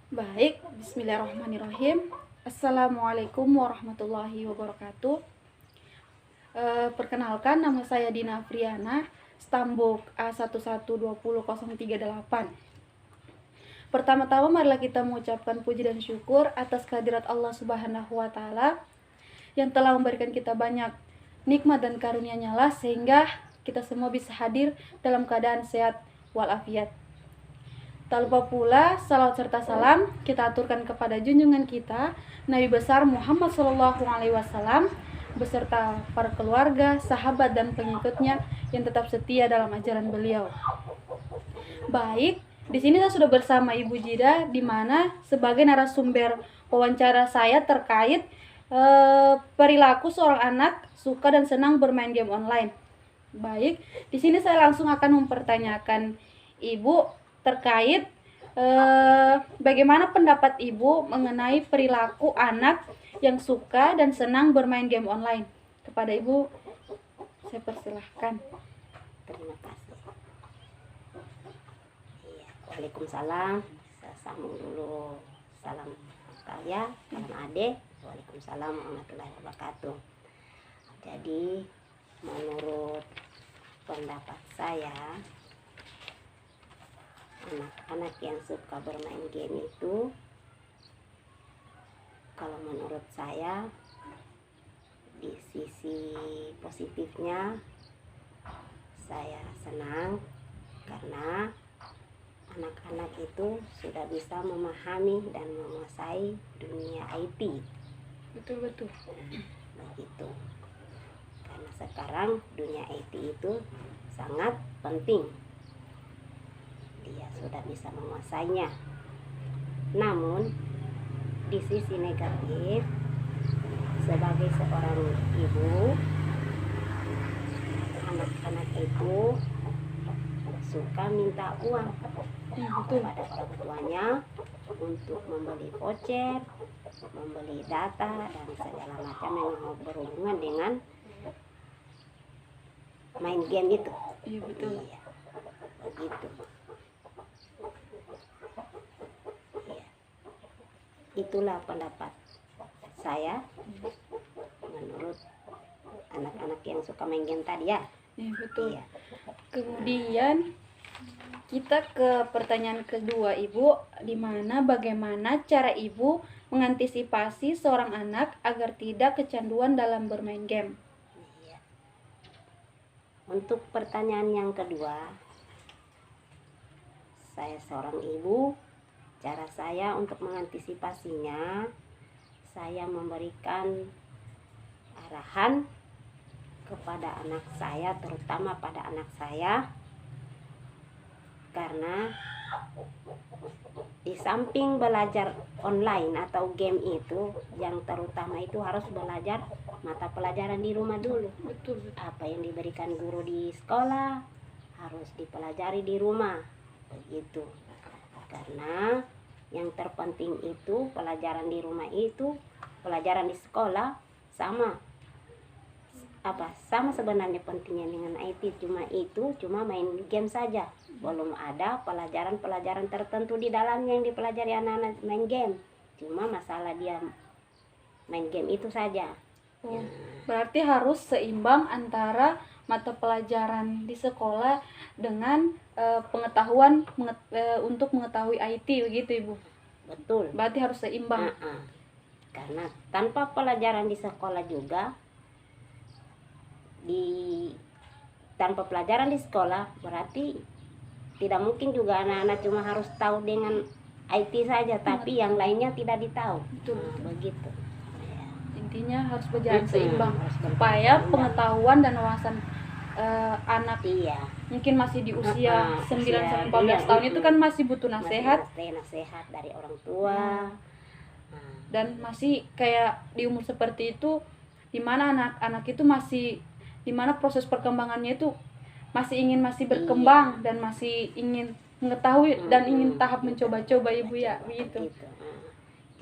Baik, bismillahirrahmanirrahim. Assalamualaikum warahmatullahi wabarakatuh. Perkenalkan, nama saya Dina Friana, Stambuk A1120038. Pertama-tama marilah kita mengucapkan puji dan syukur atas kehadirat Allah Subhanahu wa taala yang telah memberikan kita banyak nikmat dan karunia-Nya lah sehingga kita semua bisa hadir dalam keadaan sehat walafiat. Tak lupa pula salawat serta salam kita aturkan kepada junjungan kita Nabi besar Muhammad SAW beserta para keluarga, sahabat dan pengikutnya yang tetap setia dalam ajaran beliau. Baik, di sini saya sudah bersama Ibu Jida di mana sebagai narasumber wawancara saya terkait perilaku seorang anak suka dan senang bermain game online. Baik, di sini saya langsung akan mempertanyakan Ibu terkait bagaimana pendapat Ibu mengenai perilaku anak yang suka dan senang bermain game online. Kepada Ibu, saya persilahkan. Terima kasih. Iya, Waalaikumsalam. Saya sambung dulu. Salam kalian, salam adik. Waalaikumsalam warahmatullahi wabarakatuh. Jadi, menurut pendapat saya, anak-anak yang suka bermain game itu, kalau menurut saya, di sisi positifnya saya senang karena anak-anak itu sudah bisa memahami dan menguasai dunia IT. Betul. Begitu. Karena sekarang dunia IT itu sangat penting. Dia sudah bisa menguasainya. Namun di sisi negatif, sebagai seorang ibu, anak-anak itu suka minta uang kepada orang tuanya untuk membeli voucher, membeli data dan segala macam yang berhubungan dengan main game itu. Iya, betul. Iya, begitu. Iya. Itulah pendapat saya menurut anak-anak yang suka main game tadi ya. Iya, betul. Iya. Kemudian kita ke pertanyaan kedua Ibu, di mana bagaimana cara Ibu mengantisipasi seorang anak agar tidak kecanduan dalam bermain game. Iya. Untuk pertanyaan yang kedua, saya seorang ibu, cara saya untuk mengantisipasinya, saya memberikan arahan kepada anak saya, terutama pada anak saya, karena di samping belajar online atau game itu, yang terutama itu harus belajar mata pelajaran di rumah dulu. Betul. Apa yang diberikan guru di sekolah harus dipelajari di rumah, begitu. Karena yang terpenting itu pelajaran di rumah itu, pelajaran di sekolah sama sebenarnya pentingnya dengan IT, cuma main game saja, belum ada pelajaran tertentu di dalamnya yang dipelajari anak-anak main game, cuma masalah dia main game itu saja. Oh, berarti harus seimbang antara mata pelajaran di sekolah dengan pengetahuan untuk mengetahui IT, begitu Ibu. Betul. Berarti harus seimbang. Karena tanpa pelajaran di sekolah juga, tanpa pelajaran di sekolah berarti tidak mungkin juga anak-anak cuma harus tahu dengan IT saja, tapi yang lainnya tidak ditahu. Betul. Begitu. Intinya harus berjalan seimbang supaya pengetahuan dan wawasan anak mungkin masih di usia 9-14 tahun itu kan masih butuh nasihat dari orang tua, dan masih kayak di umur seperti itu, dimana anak-anak itu masih, dimana proses perkembangannya itu masih berkembang dan masih ingin mengetahui dan ingin tahap mencoba-coba Ibu ya, begitu.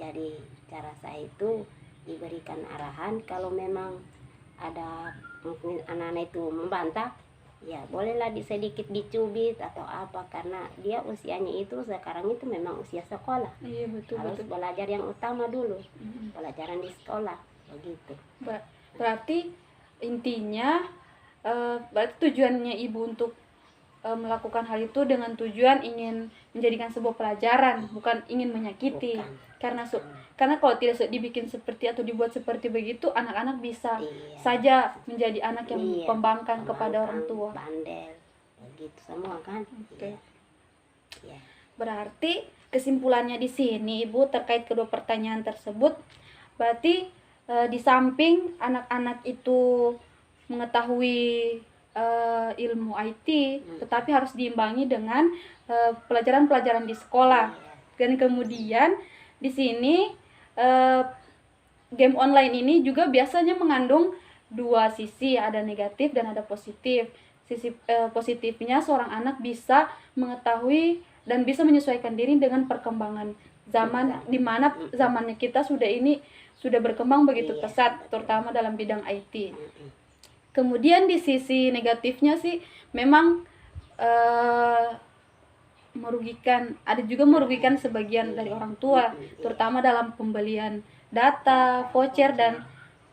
Jadi cara saya itu diberikan arahan, kalau memang ada mungkin anak-anak itu membantah, ya bolehlah sedikit dicubit atau apa, karena dia usianya itu sekarang itu memang usia sekolah. Iya, betul Harus betul. belajar yang utama dulu, Mm. pelajaran di sekolah begitu. Berarti intinya berarti tujuannya ibu untuk melakukan hal itu dengan tujuan ingin menjadikan sebuah pelajaran, bukan ingin menyakiti. Bukan. Karena kalau tidak dibikin seperti atau dibuat seperti begitu, anak-anak bisa Iya. saja menjadi anak yang Iya, pembangkang kepada orang pembangkang, tua. bandel begitu semua kan. Oke. Iya. Berarti kesimpulannya di sini Ibu terkait kedua pertanyaan tersebut, berarti di samping anak-anak itu mengetahui ilmu IT, tetapi harus diimbangi dengan pelajaran-pelajaran di sekolah. Dan kemudian di sini game online ini juga biasanya mengandung dua sisi, ada negatif dan ada positif. Sisi positifnya seorang anak bisa mengetahui dan bisa menyesuaikan diri dengan perkembangan zaman, di mana zamannya kita sudah berkembang begitu pesat, terutama dalam bidang IT. Kemudian di sisi negatifnya sih memang merugikan, ada juga merugikan sebagian dari orang tua, terutama dalam pembelian data, voucher dan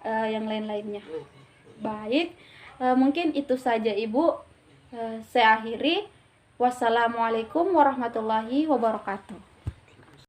yang lain-lainnya. Baik, mungkin itu saja Ibu. Saya akhiri. Wassalamualaikum warahmatullahi wabarakatuh.